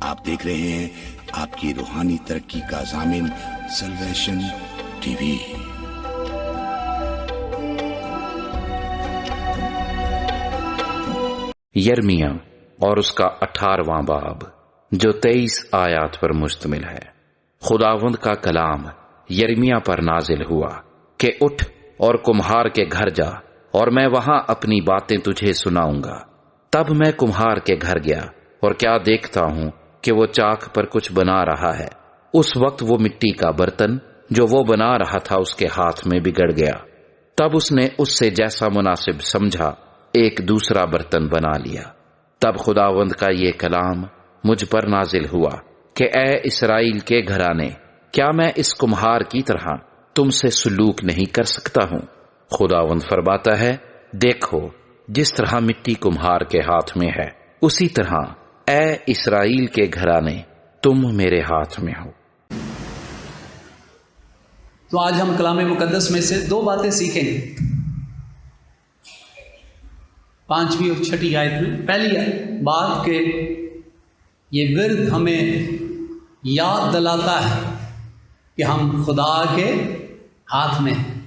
آپ دیکھ رہے ہیں آپ کی روحانی ترقی کا ضامن سلویشن ٹی وی۔ یرمیہ اور اس کا 18واں باب جو 23 آیات پر مشتمل ہے۔ خداوند کا کلام یرمیہ پر نازل ہوا کہ اٹھ اور کمہار کے گھر جا اور میں وہاں اپنی باتیں تجھے سناؤں گا۔ تب میں کمہار کے گھر گیا اور کیا دیکھتا ہوں کہ وہ چاک پر کچھ بنا رہا ہے۔ اس وقت وہ مٹی کا برتن جو وہ بنا رہا تھا اس کے ہاتھ میں بگڑ گیا۔ تب اس نے اس سے جیسا مناسب سمجھا ایک دوسرا برتن بنا لیا۔ تب خداوند کا یہ کلام مجھ پر نازل ہوا کہ اے اسرائیل کے گھرانے، کیا میں اس کمہار کی طرح تم سے سلوک نہیں کر سکتا ہوں؟ خداوند فرماتا ہے، دیکھو جس طرح مٹی کمہار کے ہاتھ میں ہے، اسی طرح اے اسرائیل کے گھرانے تم میرے ہاتھ میں ہو۔ تو آج ہم کلام مقدس میں سے 2 باتیں سیکھیں گے، 5ویں اور 6ٹھی آیت میں۔ پہلی بات کہ یہ ورد ہمیں یاد دلاتا ہے کہ ہم خدا کے ہاتھ میں ہیں۔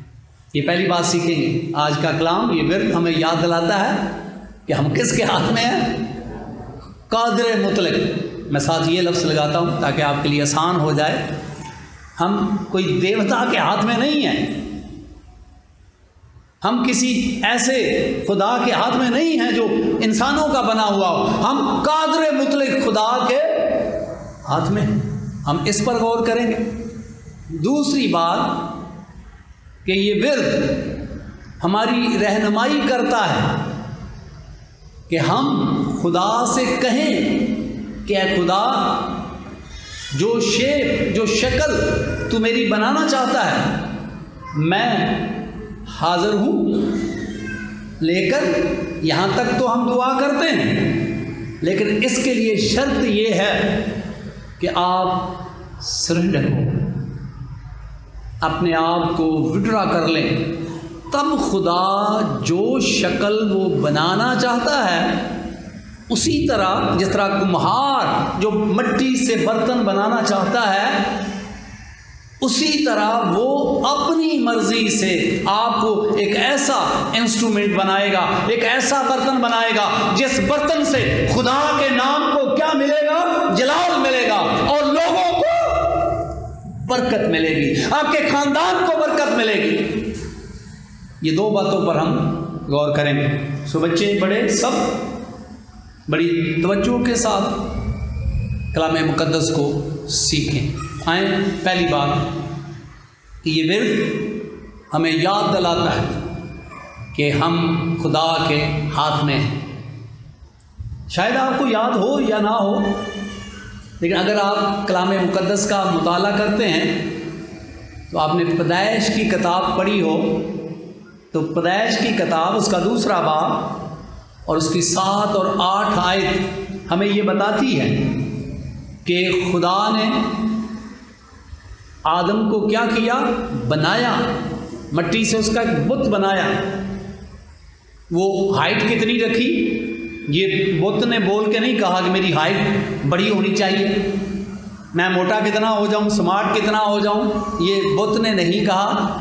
یہ پہلی بات سیکھیں گے آج کا کلام۔ یہ ورد ہمیں یاد دلاتا ہے کہ ہم کس کے ہاتھ میں ہیں؟ قادر مطلق۔ میں ساتھ یہ لفظ لگاتا ہوں تاکہ آپ کے لیے آسان ہو جائے۔ ہم کوئی دیوتا کے ہاتھ میں نہیں ہیں، ہم کسی ایسے خدا کے ہاتھ میں نہیں ہیں جو انسانوں کا بنا ہوا ہو۔ ہم قادر مطلق خدا کے ہاتھ میں ہیں۔ ہم اس پر غور کریں گے۔ دوسری بات کہ یہ ورد ہماری رہنمائی کرتا ہے کہ ہم خدا سے کہیں کہ اے خدا، جو شیپ جو شکل تو میری بنانا چاہتا ہے میں حاضر ہوں، لیکن یہاں تک تو ہم دعا کرتے ہیں، لیکن اس کے لیے شرط یہ ہے کہ آپ سرنڈر ہو، اپنے آپ کو وڈرا کر لیں۔ تب خدا جو شکل وہ بنانا چاہتا ہے اسی طرح، جس طرح کمہار جو مٹی سے برتن بنانا چاہتا ہے، اسی طرح وہ اپنی مرضی سے آپ کو ایک ایسا انسٹرومنٹ بنائے گا، ایک ایسا برتن بنائے گا جس برتن سے خدا کے نام کو کیا ملے گا؟ جلال ملے گا، اور لوگوں کو برکت ملے گی، آپ کے خاندان کو برکت ملے گی۔ یہ 2 باتوں پر ہم غور کریں گے۔ سو بچے بڑے سب بڑی توجہ کے ساتھ کلام مقدس کو سیکھیں۔ آئیں، پہلی بات کہ یہ ورد ہمیں یاد دلاتا ہے کہ ہم خدا کے ہاتھ میں ہیں۔ شاید آپ کو یاد ہو یا نہ ہو، لیکن اگر آپ کلام مقدس کا مطالعہ کرتے ہیں تو آپ نے پیدائش کی کتاب پڑھی ہو، تو پیدائش کی کتاب اس کا 2 باب اور اس کی 7 اور 8 آیت ہمیں یہ بتاتی ہے کہ خدا نے آدم کو کیا کیا؟ بنایا، مٹی سے اس کا ایک بت بنایا۔ وہ ہائٹ کتنی رکھی؟ یہ بت نے بول کے نہیں کہا کہ میری ہائٹ بڑی ہونی چاہیے، میں موٹا کتنا ہو جاؤں، سمارٹ کتنا ہو جاؤں، یہ بت نے نہیں کہا۔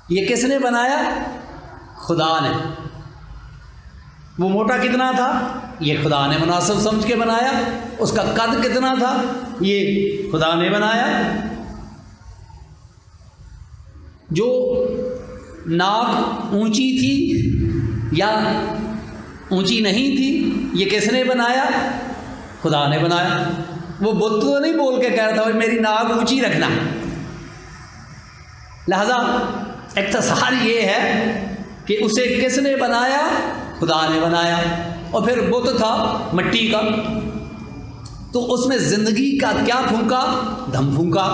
یہ کس نے بنایا؟ خدا نے۔ وہ موٹا کتنا تھا؟ یہ خدا نے مناسب سمجھ کے بنایا۔ اس کا قد کتنا تھا؟ یہ خدا نے بنایا۔ جو ناک اونچی تھی یا اونچی نہیں تھی، یہ کس نے بنایا؟ خدا نے بنایا۔ وہ بت تو نہیں بول کے کہہ رہا تھا میری ناک اونچی رکھنا۔ لہذا اختصار یہ ہے کہ اسے کس نے بنایا؟ خدا نے بنایا۔ اور پھر بت تھا مٹی کا، تو اس میں زندگی کا کیا پھونکا؟ دم پھونکا۔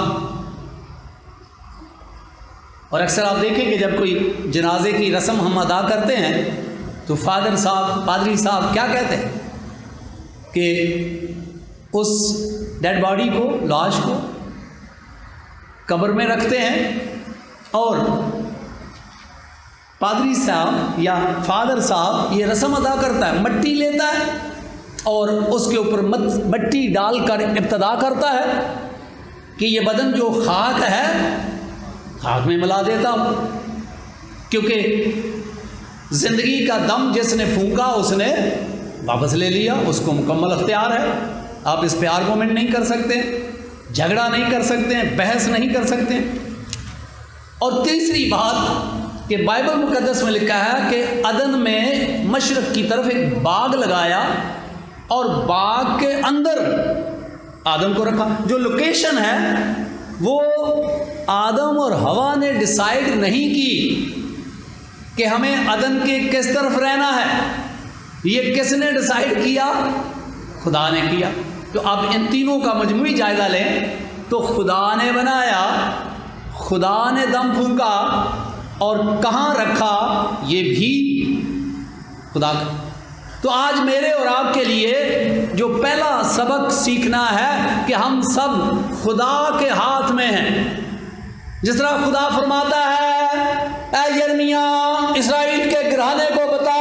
اور اکثر آپ دیکھیں کہ جب کوئی جنازے کی رسم ہم ادا کرتے ہیں تو پادری صاحب کیا کہتے ہیں کہ اس ڈیڈ باڈی کو، لاش کو قبر میں رکھتے ہیں، اور پادری صاحب یا فادر صاحب یہ رسم ادا کرتا ہے، مٹی لیتا ہے اور اس کے اوپر مٹی ڈال کر ابتدا کرتا ہے کہ یہ بدن جو خاک ہے خاک میں ملا دیتا ہوں، کیونکہ زندگی کا دم جس نے پھونکا اس نے واپس لے لیا، اس کو مکمل اختیار ہے. آپ اس پہ آرگومنٹ نہیں کر سکتے، جھگڑا نہیں کر سکتے، بحث نہیں کر سکتے. اور تیسری بات کہ بائبل مقدس میں لکھا ہے کہ عدن میں مشرق کی طرف ایک باغ لگایا اور باغ کے اندر آدم کو رکھا. جو لوکیشن ہے وہ آدم اور حوا نے ڈیسائیڈ نہیں کی کہ ہمیں عدن کے کس طرف رہنا ہے. یہ کس نے ڈیسائیڈ کیا؟ خدا نے کیا. تو اب ان تینوں کا مجموعی جائزہ لیں تو خدا نے بنایا، خدا نے دم پھونکا، اور کہاں رکھا یہ بھی خدا کا. تو آج میرے اور آپ کے لیے جو پہلا سبق سیکھنا ہے کہ ہم سب خدا کے ہاتھ میں ہیں. جس طرح خدا فرماتا ہے اے یرمیاہ اسرائیل کے گھرانے کو بتا،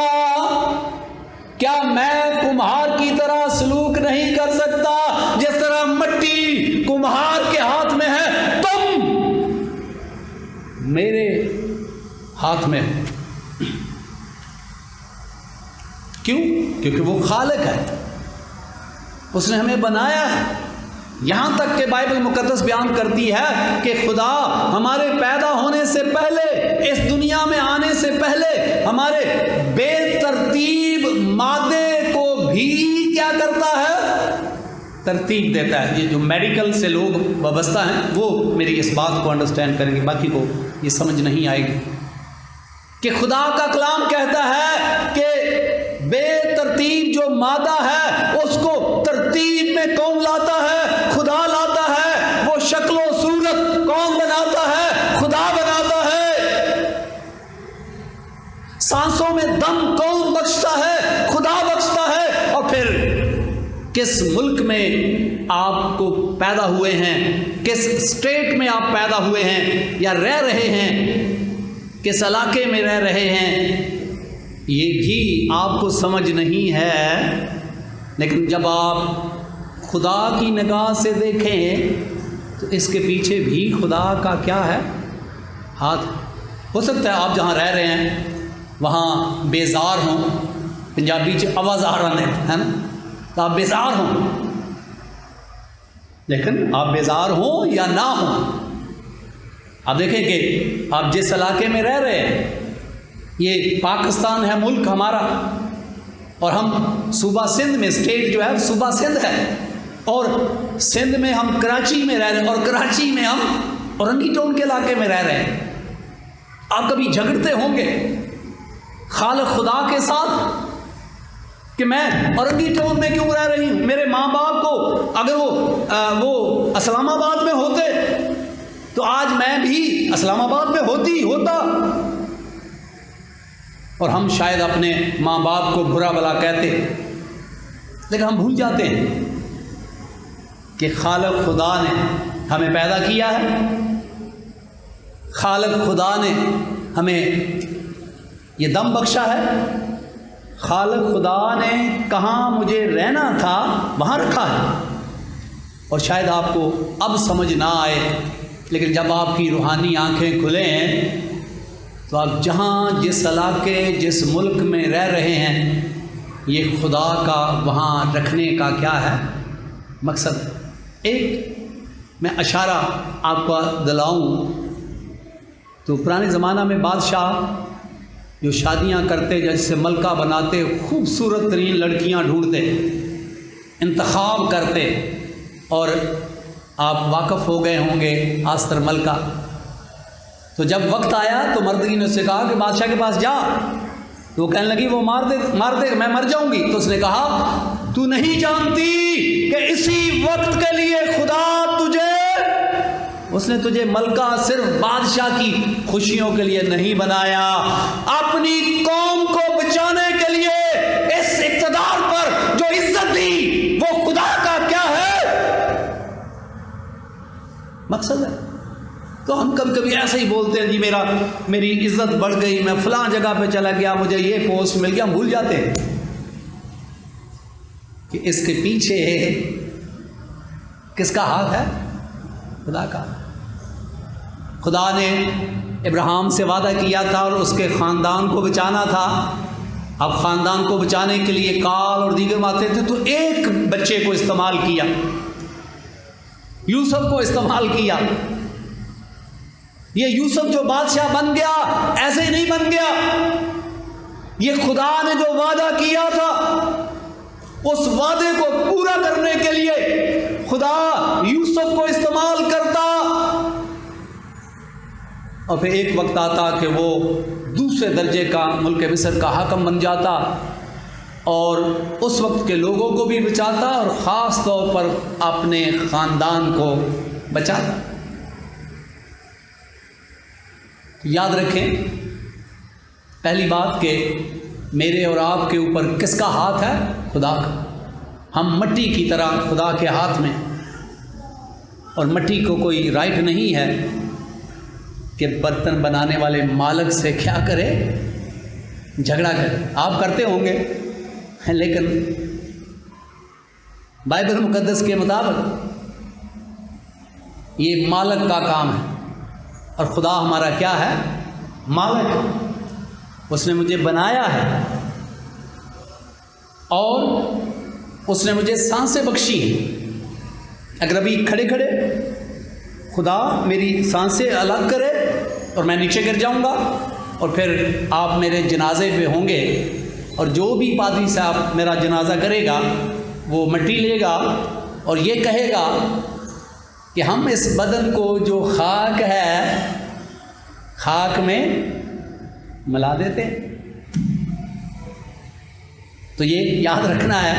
کیا میں کمہار کی طرح سلوک نہیں کر سکتا؟ جس طرح مٹی کمہار کے ہاتھ میں ہے، تم میرے ہاتھ میں ہو. کیوں؟ کیونکہ وہ خالق ہے، اس نے ہمیں بنایا ہے. یہاں تک کہ بائبل مقدس بیان کرتی ہے کہ خدا ہمارے پیدا ہونے سے پہلے، اس دنیا میں آنے سے پہلے، ہمارے بے ترتیب مادے کو بھی کیا کرتا ہے؟ ترتیب دیتا ہے. یہ جو میڈیکل سے لوگ وابستہ ہیں وہ میری اس بات کو انڈرسٹینڈ کریں گے، باقی کو یہ سمجھ نہیں آئے گی کہ خدا کا کلام کہتا ہے کہ بے ترتیب جو مادہ ہے اس کو ترتیب میں کون لاتا ہے؟ خدا لاتا ہے. وہ شکل و صورت کون بناتا ہے؟ خدا بناتا ہے. سانسوں میں دم کون بخشتا ہے؟ خدا بخشتا ہے. اور پھر کس ملک میں آپ کو پیدا ہوئے ہیں، کس اسٹیٹ میں آپ پیدا ہوئے ہیں یا رہ رہے ہیں، کس علاقے میں رہ رہے ہیں، یہ بھی آپ کو سمجھ نہیں ہے. لیکن جب آپ خدا کی نگاہ سے دیکھیں تو اس کے پیچھے بھی خدا کا کیا ہے؟ ہاتھ. ہو سکتا ہے آپ جہاں رہ رہے ہیں وہاں بیزار ہوں، پنجابی چ آوازار ہے نا، تو آپ بیزار ہوں. لیکن آپ بیزار ہوں یا نہ ہوں، آپ دیکھیں کہ آپ جس علاقے میں رہ رہے ہیں، یہ پاکستان ہے ملک ہمارا، اور ہم صوبہ سندھ میں، اسٹیٹ جو ہے صوبہ سندھ ہے، اور سندھ میں ہم کراچی میں رہ رہے ہیں، اور کراچی میں ہم اورنگی ٹون کے علاقے میں رہ رہے ہیں. آپ کبھی جھگڑتے ہوں گے خالق خدا کے ساتھ کہ میں اورنگی ٹون میں کیوں رہ رہی ہوں؟ میرے ماں باپ کو اگر وہ اسلام آباد میں ہوتے تو آج میں بھی اسلام آباد میں ہوتا، اور ہم شاید اپنے ماں باپ کو برا بلا کہتے. لیکن ہم بھول جاتے ہیں کہ خالق خدا نے ہمیں پیدا کیا ہے، خالق خدا نے ہمیں یہ دم بخشا ہے، خالق خدا نے کہاں مجھے رہنا تھا وہاں رکھا ہے. اور شاید آپ کو اب سمجھ نہ آئے، لیکن جب آپ کی روحانی آنکھیں کھلیں تو آپ جہاں جس علاقے جس ملک میں رہ رہے ہیں، یہ خدا کا وہاں رکھنے کا کیا ہے؟ مقصد. ایک میں اشارہ آپ کو دلاؤں تو پرانے زمانہ میں بادشاہ جو شادیاں کرتے، جیسے ملکہ بناتے، خوبصورت ترین لڑکیاں ڈھونڈتے، انتخاب کرتے، اور آپ واقف ہو گئے ہوں گے آستر ملکہ. تو جب وقت آیا تو مردگی نے اس سے کہا کہ بادشاہ کے پاس جا. تو وہ کہنے لگی وہ مار دے میں مر جاؤں گی. تو اس نے کہا تو نہیں جانتی کہ اسی وقت کے لیے اس نے تجھے ملکہ صرف بادشاہ کی خوشیوں کے لیے نہیں بنایا، اپنی قوم کو بچانے کے لیے. اس اقتدار پر جو عزت دی وہ خدا کا کیا ہے؟ مقصد ہے. تو ہم کبھی کبھی ایسے ہی بولتے ہیں جی میری عزت بڑھ گئی، میں فلاں جگہ پہ چلا گیا، مجھے یہ پوسٹ مل گیا. ہم بھول جاتے ہیں کہ اس کے پیچھے کس کا ہاتھ ہے؟ خدا کا۔ خدا نے ابراہیم سے وعدہ کیا تھا اور اس کے خاندان کو بچانا تھا۔ اب خاندان کو بچانے کے لیے کال اور دیگر باتیں تھے، تو ایک بچے کو استعمال کیا، یوسف کو استعمال کیا۔ یہ یوسف جو بادشاہ بن گیا ایسے ہی نہیں بن گیا، یہ خدا نے جو وعدہ کیا تھا اس وعدے کو پورا کرنے کے لیے خدا یوسف کو استعمال کرتا، اور پھر ایک وقت آتا کہ وہ دوسرے درجے کا ملک مصر کا حاکم بن جاتا اور اس وقت کے لوگوں کو بھی بچاتا اور خاص طور پر اپنے خاندان کو بچاتا۔ یاد رکھیں پہلی بات کہ میرے اور آپ کے اوپر کس کا ہاتھ ہے؟ خدا کا۔ ہم مٹی کی طرح خدا کے ہاتھ میں، اور مٹی کو کوئی رائٹ نہیں ہے کہ برتن بنانے والے مالک سے کیا کرے؟ جھگڑا کرے۔ آپ کرتے ہوں گے، لیکن بائبل مقدس کے مطابق یہ مالک کا کام ہے، اور خدا ہمارا کیا ہے؟ مالک۔ اس نے مجھے بنایا ہے اور اس نے مجھے سانسیں بخشی ہیں۔ اگر ابھی کھڑے کھڑے خدا میری سانسیں الگ کرے اور میں نیچے گر جاؤں گا، اور پھر آپ میرے جنازے پہ ہوں گے، اور جو بھی پادری صاحب میرا جنازہ کرے گا وہ مٹی لے گا اور یہ کہے گا کہ ہم اس بدن کو جو خاک ہے خاک میں ملا دیتے۔ تو یہ یاد رکھنا ہے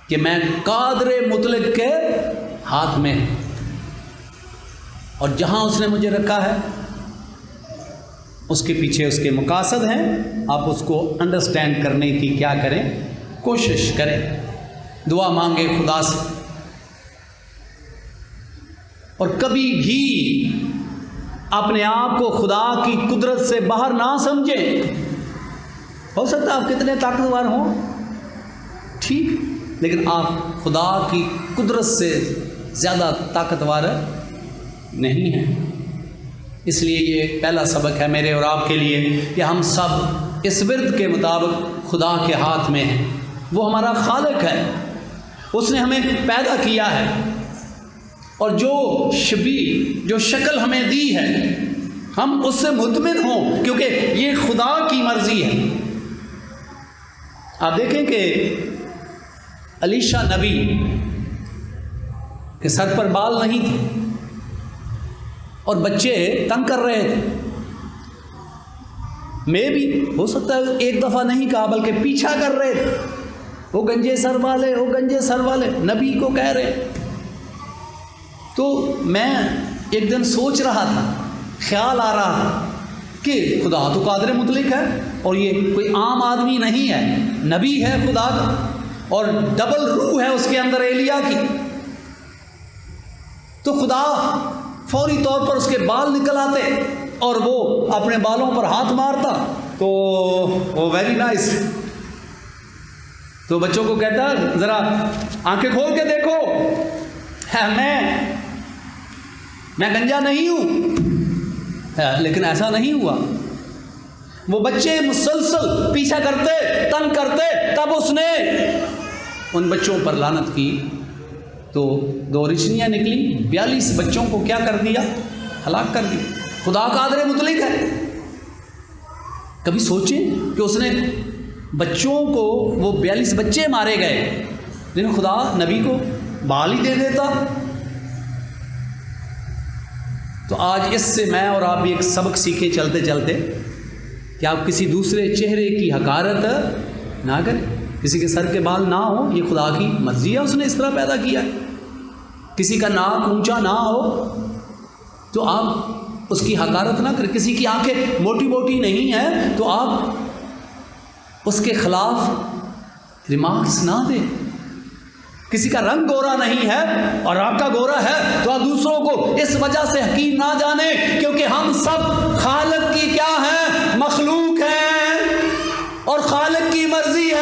کہ میں قادر مطلق کے ہاتھ میں، اور جہاں اس نے مجھے رکھا ہے اس کے پیچھے اس کے مقاصد ہیں۔ آپ اس کو انڈرسٹینڈ کرنے کی کیا کریں؟ کوشش کریں، دعا مانگیں خدا سے، اور کبھی بھی اپنے آپ کو خدا کی قدرت سے باہر نہ سمجھیں۔ ہو سکتا ہے آپ کتنے طاقتور ہوں، ٹھیک، لیکن آپ خدا کی قدرت سے زیادہ طاقتور نہیں ہیں۔ اس لیے یہ پہلا سبق ہے میرے اور آپ کے لیے کہ ہم سب اس ورد کے مطابق خدا کے ہاتھ میں ہیں۔ وہ ہمارا خالق ہے، اس نے ہمیں پیدا کیا ہے، اور جو شکل ہمیں دی ہے ہم اس سے مطمئن ہوں، کیونکہ یہ خدا کی مرضی ہے۔ آپ دیکھیں کہ علیشا نبی کے سر پر بال نہیں تھے اور بچے تنگ کر رہے تھے۔ میں بھی ہو سکتا ہے ایک دفعہ نہیں کہا بلکہ پیچھا کر رہے تھے، وہ گنجے سر والے، وہ گنجے سر والے، نبی کو کہہ رہے۔ تو میں ایک دن سوچ رہا تھا، خیال آ رہا تھا کہ خدا تو قادر مطلق ہے، اور یہ کوئی عام آدمی نہیں ہے، نبی ہے خدا کا، اور ڈبل روح ہے اس کے اندر ایلیا کی۔ تو خدا فوری طور پر اس کے بال نکل آتے اور وہ اپنے بالوں پر ہاتھ مارتا، تو وہ ویری نائس۔ تو بچوں کو کہتا ذرا آنکھیں کھول کے دیکھو، میں گنجا نہیں ہوں، لیکن ایسا نہیں ہوا۔ وہ بچے مسلسل پیچھا کرتے، تنگ کرتے، تب اس نے ان بچوں پر لعنت کی، تو 2 رچنیاں نکلی، 42 بچوں کو کیا کر دیا؟ ہلاک کر دیا۔ خدا قادر مطلق ہے۔ کبھی سوچیں کہ اس نے بچوں کو، وہ 42 بچے مارے گئے، لیکن خدا نبی کو بال ہی دے دیتا۔ تو آج اس سے میں اور آپ بھی ایک سبق سیکھیں چلتے چلتے کہ آپ کسی دوسرے چہرے کی حقارت نہ کریں، کسی کے سر کے بال نہ ہو، یہ خدا کی مرضی ہے، اس نے اس طرح پیدا کیا ہے۔ کسی کا ناک اونچا نہ ہو تو آپ اس کی حقارت نہ کریں، کسی کی آنکھیں موٹی موٹی نہیں ہیں تو آپ اس کے خلاف ریمارکس نہ دیں، کسی کا رنگ گورا نہیں ہے اور آپ کا گورا ہے تو آپ دوسروں کو اس وجہ سے حقیر نہ جانیں، کیونکہ ہم سب خالق کی کیا ہیں؟ مخلوق ہیں، اور خالق کی مرضی ہے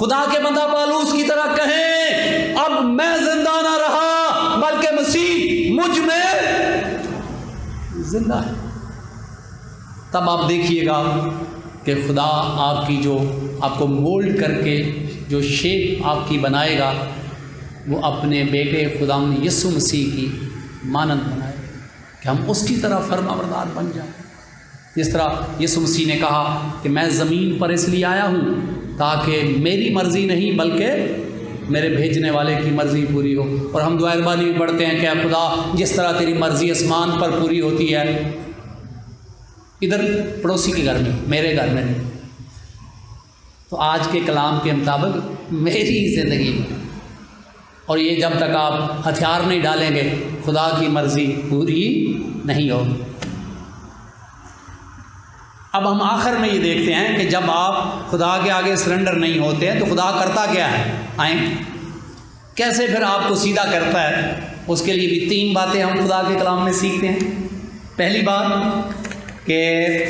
خدا کے بندہ پالوس کی طرح کہیں اب میں زندہ نہ رہا بلکہ مسیح مجھ میں زندہ ہے، تب آپ دیکھیے گا کہ خدا آپ کی جو آپ کو مولڈ کر کے جو شیپ آپ کی بنائے گا وہ اپنے بیٹے خداوند یسوع مسیح کی مانند بنائے کہ ہم اس کی طرح فرما بردار بن جائیں، جس طرح یسوع مسیح نے کہا کہ میں زمین پر اس لیے آیا ہوں تاکہ میری مرضی نہیں بلکہ میرے بھیجنے والے کی مرضی پوری ہو۔ اور ہم دعائے ربانی میں پڑھتے ہیں کہ اے خدا جس طرح تیری مرضی آسمان پر پوری ہوتی ہے ادھر پڑوسی کے گھر میں، میرے گھر میں نہیں، تو آج کے کلام کے مطابق میری زندگی میں، اور یہ جب تک آپ ہتھیار نہیں ڈالیں گے خدا کی مرضی پوری نہیں ہوگی۔ اب ہم آخر میں یہ دیکھتے ہیں کہ جب آپ خدا کے آگے سرنڈر نہیں ہوتے ہیں تو خدا کرتا کیا ہے؟ آئیں کیسے پھر آپ کو سیدھا کرتا ہے؟ اس کے لیے بھی 3 باتیں ہم خدا کے کلام میں سیکھتے ہیں۔ پہلی بات کہ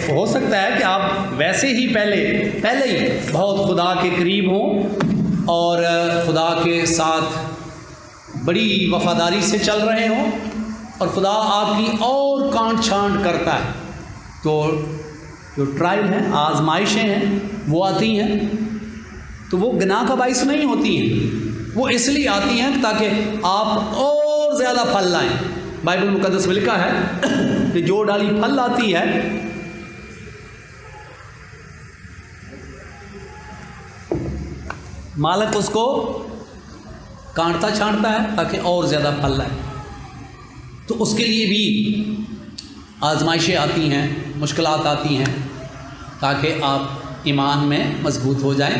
ہو سکتا ہے کہ آپ ویسے ہی پہلے ہی بہت خدا کے قریب ہوں اور خدا کے ساتھ بڑی وفاداری سے چل رہے ہوں اور خدا آپ کی اور کانٹ چھانٹ کرتا ہے، تو جو ٹرائل ہیں، آزمائشیں ہیں وہ آتی ہیں تو وہ گناہ کا باعث نہیں ہوتی ہیں، وہ اس لیے آتی ہیں تاکہ آپ اور زیادہ پھل لائیں۔ بائبل مقدس میں لکھا ہے کہ جو ڈالی پھل لاتی ہے مالک اس کو کاٹتا چھانٹتا ہے تاکہ اور زیادہ پھل لائے۔ تو اس کے لیے بھی آزمائشیں آتی ہیں، مشکلات آتی ہیں تاکہ آپ ایمان میں مضبوط ہو جائیں،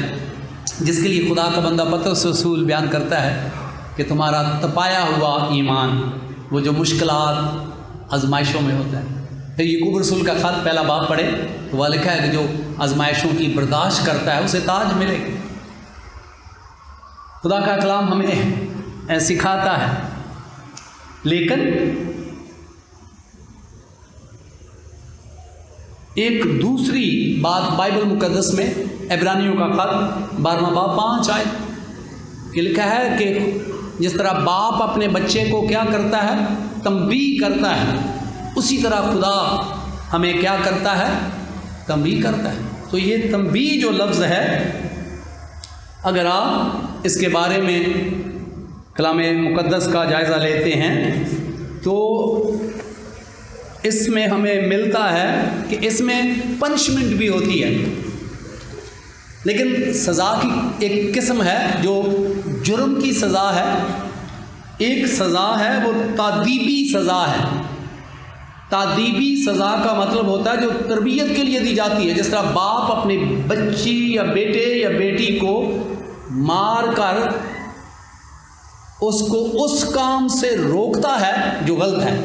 جس کے لیے خدا کا بندہ پطرس رسول بیان کرتا ہے کہ تمہارا تپایا ہوا ایمان وہ جو مشکلات آزمائشوں میں ہوتا ہے۔ پھر یعقوب رسول کا خط پہلا باب پڑھے تو وہ لکھا ہے کہ جو آزمائشوں کی برداشت کرتا ہے اسے تاج ملے گا۔ خدا کا کلام ہمیں سکھاتا ہے، لیکن ایک دوسری بات بائبل مقدس میں عبرانیوں کا خط 12واں باب 5 آیت کہ لکھا ہے کہ جس طرح باپ اپنے بچے کو کیا کرتا ہے؟ تنبیہ کرتا ہے، اسی طرح خدا ہمیں کیا کرتا ہے؟ تنبیہ کرتا ہے۔ تو یہ تنبیہ جو لفظ ہے، اگر آپ اس کے بارے میں کلام مقدس کا جائزہ لیتے ہیں تو اس میں ہمیں ملتا ہے کہ اس میں پنشمنٹ بھی ہوتی ہے، لیکن سزا کی ایک قسم ہے جو جرم کی سزا ہے، ایک سزا ہے وہ تادیبی سزا ہے۔ تادیبی سزا کا مطلب ہوتا ہے جو تربیت کے لیے دی جاتی ہے، جس طرح باپ اپنی بچی یا بیٹے یا بیٹی کو مار کر اس کو اس کام سے روکتا ہے جو غلط ہے،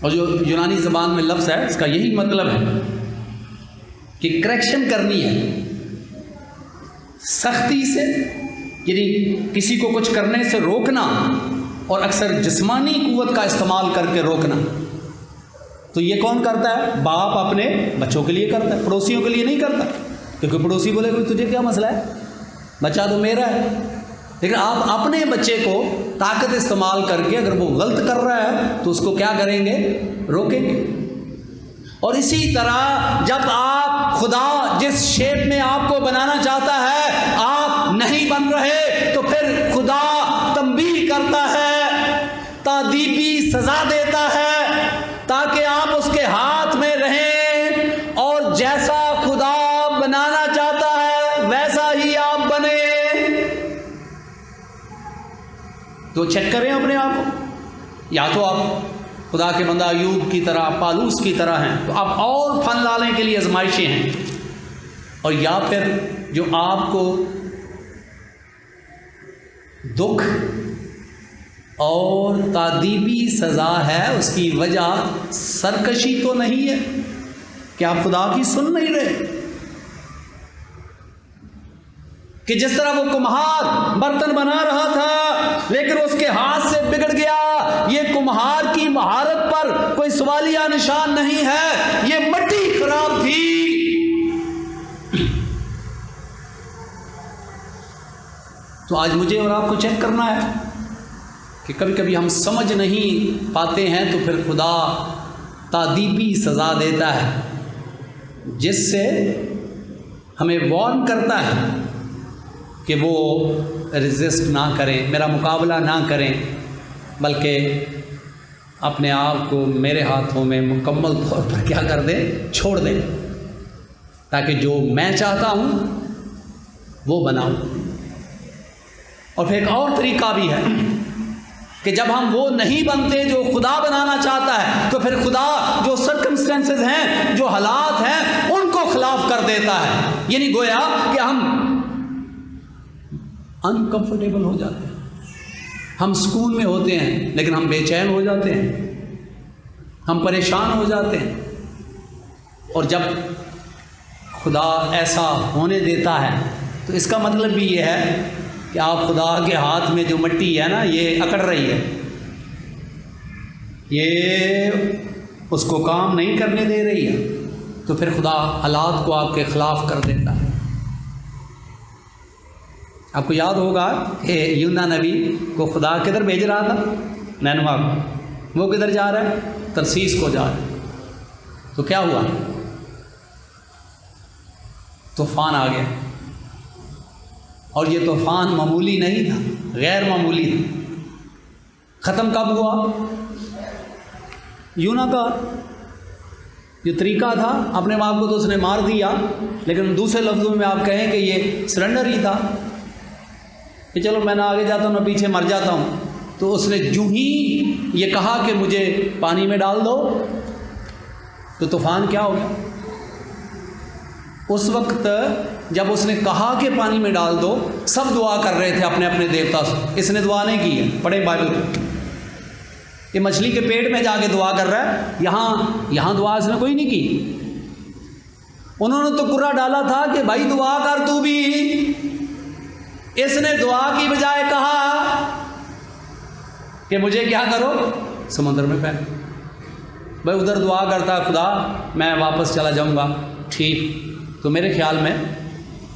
اور جو یونانی زبان میں لفظ ہے اس کا یہی مطلب ہے کہ کریکشن کرنی ہے سختی سے، یعنی کسی کو کچھ کرنے سے روکنا، اور اکثر جسمانی قوت کا استعمال کر کے روکنا۔ تو یہ کون کرتا ہے؟ باپ اپنے بچوں کے لیے کرتا ہے، پڑوسیوں کے لیے نہیں کرتا، کیونکہ پڑوسی بولے گا تجھے کیا مسئلہ ہے، بچہ تو میرا ہے۔ لیکن آپ اپنے بچے کو طاقت استعمال کر کے اگر وہ غلط کر رہا ہے تو اس کو کیا کریں گے؟ روکیں گے۔ اور اسی طرح جب آپ خدا جس شیپ میں آپ کو بنانا چاہتا ہے آپ نہیں بن رہے تو پھر خدا تنبیہ کرتا ہے، تادیبی سزا دیتا ہے تاکہ آپ اس کے ہاتھ میں رہیں اور جیسا خدا بنانا چاہتا ہے ویسا ہی آپ بنے۔ تو چیک کریں اپنے آپ کو، یا تو آپ خدا کے بندہ ایوب کی طرح، پالوس کی طرح ہیں تو آپ اور پھل لانے کے لیے آزمائشیں ہیں، اور یا پھر جو آپ کو دکھ اور تادیبی سزا ہے اس کی وجہ سرکشی تو نہیں ہے کہ آپ خدا کی سن نہیں رہے، کہ جس طرح وہ کمہار برتن بنا رہا تھا لیکن اس کے ہاتھ سے بگڑ گیا۔ یہ کمہار کی مہارت پر کوئی سوالیہ نشان نہیں ہے، یہ مٹی خراب تھی تو آج مجھے اور آپ کو چیک کرنا ہے کہ کبھی کبھی ہم سمجھ نہیں پاتے ہیں تو پھر خدا تادیبی سزا دیتا ہے، جس سے ہمیں وارن کرتا ہے کہ وہ ریزسٹ نہ کریں، میرا مقابلہ نہ کریں، بلکہ اپنے آپ کو میرے ہاتھوں میں مکمل طور پر کیا کر دیں، چھوڑ دیں، تاکہ جو میں چاہتا ہوں وہ بناؤں۔ اور پھر ایک اور طریقہ بھی ہے کہ جب ہم وہ نہیں بنتے جو خدا بنانا چاہتا ہے، تو پھر خدا جو سرکمسٹینسز ہیں، جو حالات ہیں، ان کو خلاف کر دیتا ہے۔ یعنی گویا کہ ہم انکمفرٹیبل ہو جاتے ہیں، ہم سکون میں ہوتے ہیں لیکن ہم بے چین ہو جاتے ہیں، ہم پریشان ہو جاتے ہیں۔ اور جب خدا ایسا ہونے دیتا ہے تو اس کا مطلب بھی یہ ہے کہ آپ خدا کے ہاتھ میں جو مٹی ہے نا، یہ اکڑ رہی ہے، یہ اس کو کام نہیں کرنے دے رہی ہے، تو پھر خدا حالات کو آپ کے خلاف کر دیتا ہے۔ آپ کو یاد ہوگا کہ یونا نبی کو خدا کدھر بھیج رہا تھا؟ نینوا کو۔ وہ کدھر جا رہا ہے؟ ترسیس کو جا رہا ہے۔ تو کیا ہوا؟ طوفان آ گیا، اور یہ طوفان معمولی نہیں تھا، غیر معمولی تھا۔ ختم کب ہوا؟ یونا کا جو طریقہ تھا، اپنے باپ کو تو اس نے مار دیا، لیکن دوسرے لفظوں میں آپ کہیں کہ یہ سرنڈر ہی تھا کہ چلو میں نہ آگے جاتا ہوں نہ پیچھے، مر جاتا ہوں۔ تو اس نے جو ہی یہ کہا کہ مجھے پانی میں ڈال دو، تو طوفان کیا ہو گیا؟ اس وقت جب اس نے کہا کہ پانی میں ڈال دو، سب دعا کر رہے تھے اپنے اپنے دیوتا سے۔ اس نے دعا نہیں کی ہے، پڑھیں بائبل کو۔ یہ مچھلی کے پیٹ میں جا کے دعا کر رہا ہے، یہاں دعا اس نے کوئی نہیں کی۔ انہوں نے تو کرا ڈالا تھا کہ بھائی دعا کر تو بھی، اس نے دعا کی بجائے کہا کہ مجھے کیا کرو، سمندر میں پھینک۔ بھائی ادھر دعا کرتا خدا میں واپس چلا جاؤں گا، ٹھیک۔ تو میرے خیال میں،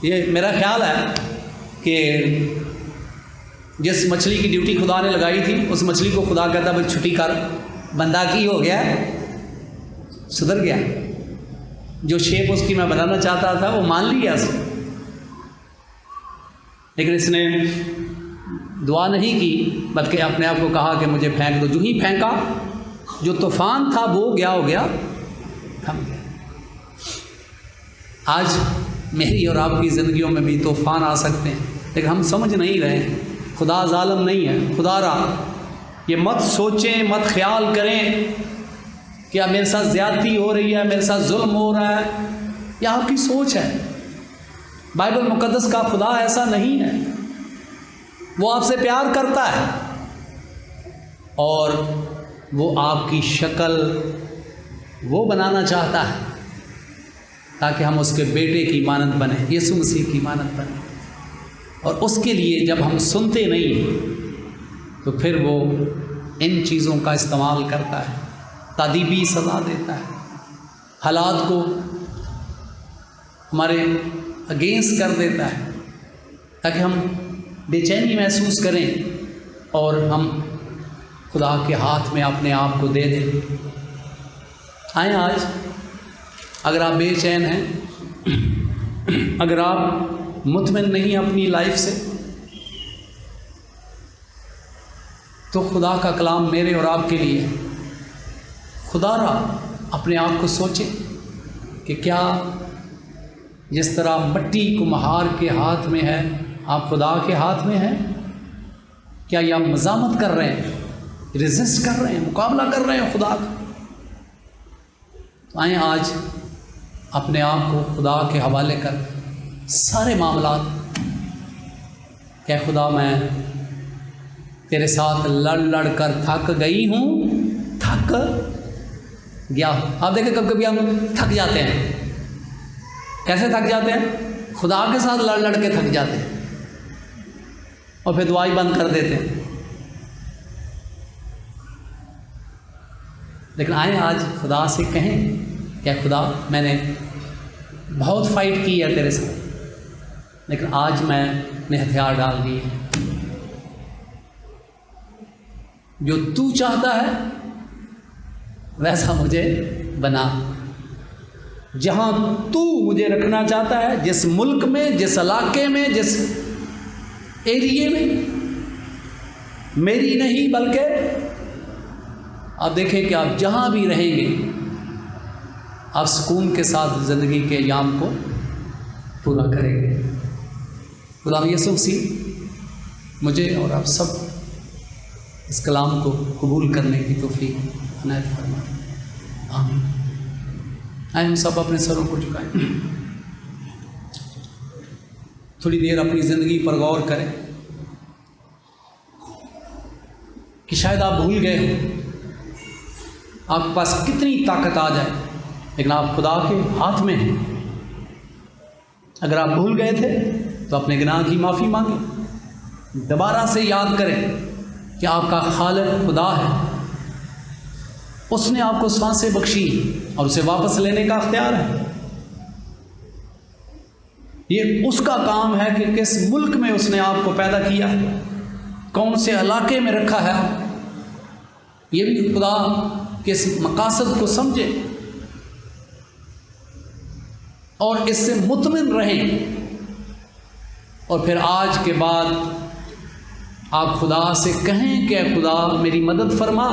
یہ میرا خیال ہے کہ جس مچھلی کی ڈیوٹی خدا نے لگائی تھی، اس مچھلی کو خدا کہتا بھائی چھٹی کر، بندہ کی ہو گیا، سدھر گیا، جو شیپ اس کی میں بنانا چاہتا تھا وہ مان لیا اس نے، لیکن اس نے دعا نہیں کی، بلکہ اپنے آپ کو کہا کہ مجھے پھینک دو۔ جو ہی پھینکا، جو طوفان تھا وہ گیا ہو گیا، تھم گیا۔ آج میری اور آپ کی زندگیوں میں بھی طوفان آ سکتے ہیں، لیکن ہم سمجھ نہیں رہے ہیں۔ خدا ظالم نہیں ہے، خدا را یہ مت سوچیں، مت خیال کریں کہ اب میرے ساتھ زیادتی ہو رہی ہے، میرے ساتھ ظلم ہو رہا ہے، یہ آپ کی سوچ ہے۔ بائبل مقدس کا خدا ایسا نہیں ہے، وہ آپ سے پیار کرتا ہے، اور وہ آپ کی شکل وہ بنانا چاہتا ہے تاکہ ہم اس کے بیٹے کی مانند بنیں، یسوع مسیح کی مانند بنیں۔ اور اس کے لیے جب ہم سنتے نہیں تو پھر وہ ان چیزوں کا استعمال کرتا ہے، تادیبی سزا دیتا ہے، حالات کو ہمارے اگینسٹ کر دیتا ہے تاکہ ہم بے چینی محسوس کریں اور ہم خدا کے ہاتھ میں اپنے آپ کو دے دیں۔ آئیں آج اگر آپ بے چین ہیں، اگر آپ مطمئن نہیں اپنی لائف سے، تو خدا کا کلام میرے اور آپ کے لیے۔ خدا را اپنے آپ کو سوچیں کہ کیا جس طرح مٹی کو مہار کے ہاتھ میں ہے، آپ خدا کے ہاتھ میں ہیں؟ کیا یہ آپ مزاحمت کر رہے ہیں، ریزسٹ کر رہے ہیں، مقابلہ کر رہے ہیں خدا کا؟ تو آئیں آج اپنے آپ کو خدا کے حوالے کر سارے معاملات کہ خدا میں تیرے ساتھ لڑ لڑ کر تھک گئی ہوں، تھک گیا ہوں۔ آپ دیکھیں کبھی کبھی ہم تھک جاتے ہیں، کیسے تھک جاتے ہیں؟ خدا کے ساتھ لڑ لڑ کے تھک جاتے ہیں اور پھر دعائی بند کر دیتے ہیں۔ لیکن آئیں آج خدا سے کہیں کہ خدا میں نے بہت فائٹ کی ہے تیرے ساتھ، لیکن آج میں نے ہتھیار ڈال دیے، جو تو چاہتا ہے ویسا مجھے بنا، جہاں تو مجھے رکھنا چاہتا ہے، جس ملک میں، جس علاقے میں، جس ایریے میں، میری نہیں بلکہ آپ دیکھیں کہ آپ جہاں بھی رہیں گے آپ سکون کے ساتھ زندگی کے ایام کو پورا کریں گے۔ خدا یسوع مسیح مجھے اور آپ سب اس کلام کو قبول کرنے کی توفیق عنایت فرمائے، آمین۔ آئے ہم سب اپنے سروں کو جھکائیں، تھوڑی دیر اپنی زندگی پر غور کریں کہ شاید آپ بھول گئے ہوں آپ کے پاس کتنی طاقت آ جائے، لیکن آپ خدا کے ہاتھ میں ہیں۔ اگر آپ بھول گئے تھے تو اپنے گناہ کی معافی مانگیں، دوبارہ سے یاد کریں کہ آپ کا خالق خدا ہے، اس نے آپ کو سانسیں بخشی اور اسے واپس لینے کا اختیار ہے۔ یہ اس کا کام ہے کہ کس ملک میں اس نے آپ کو پیدا کیا ہے، کون سے علاقے میں رکھا ہے، یہ بھی خدا کے اس مقاصد کو سمجھے اور اس سے مطمئن رہیں، اور پھر آج کے بعد آپ خدا سے کہیں کہ خدا میری مدد فرما،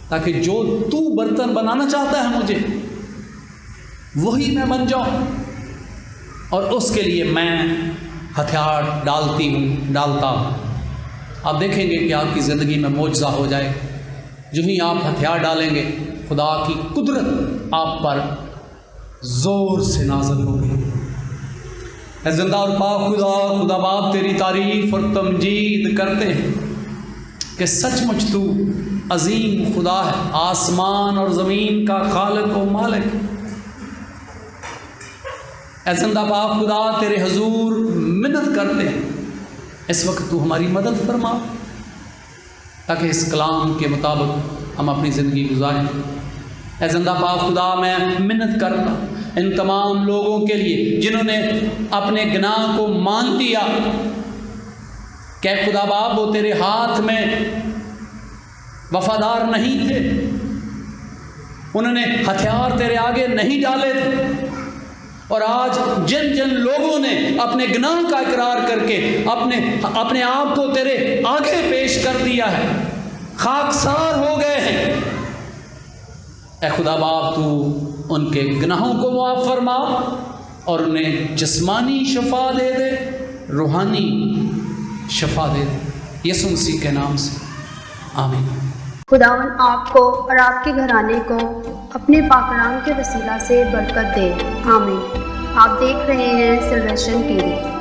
تاکہ جو تو برتن بنانا چاہتا ہے مجھے وہی میں بن جاؤں، اور اس کے لیے میں ہتھیار ڈالتا ہوں۔ آپ دیکھیں گے کہ آپ کی زندگی میں معجزہ ہو جائے، جو ہی آپ ہتھیار ڈالیں گے خدا کی قدرت آپ پر زور سے نازل ہوگی۔ اے زندہ اور پاک خدا باپ تیری تعریف اور تمجید کرتے ہیں کہ سچ مچ تو عظیم خدا ہے، آسمان اور زمین کا خالق و مالک۔ اے زندہ پاک خدا تیرے حضور منت کرتے ہیں اس وقت تو ہماری مدد فرما، تاکہ اس کلام کے مطابق ہم اپنی زندگی گزاریں۔ اے زندہ پاک خدا میں منت کرتا ان تمام لوگوں کے لیے جنہوں نے اپنے گناہ کو مان دیا کہ خدا باپ وہ تیرے ہاتھ میں وفادار نہیں تھے، انہوں نے ہتھیار تیرے آگے نہیں ڈالے تھے، اور آج جن جن لوگوں نے اپنے گناہ کا اقرار کر کے اپنے آپ کو تیرے آگے پیش کر دیا ہے، خاکسار ہو گئے ہیں، اے خدا باپ تو ان کے گناہوں کو معاف فرما اور انہیں جسمانی شفا دے دے، روحانی شفا دے دے، یسوع مسیح کے نام سے آمین۔ خداوند آپ کو اور آپ کے گھرانے کو اپنے پاک کلام کے وسیلہ سے برکت دے، آمین۔ آپ دیکھ رہے ہیں سلویشن ٹی وی۔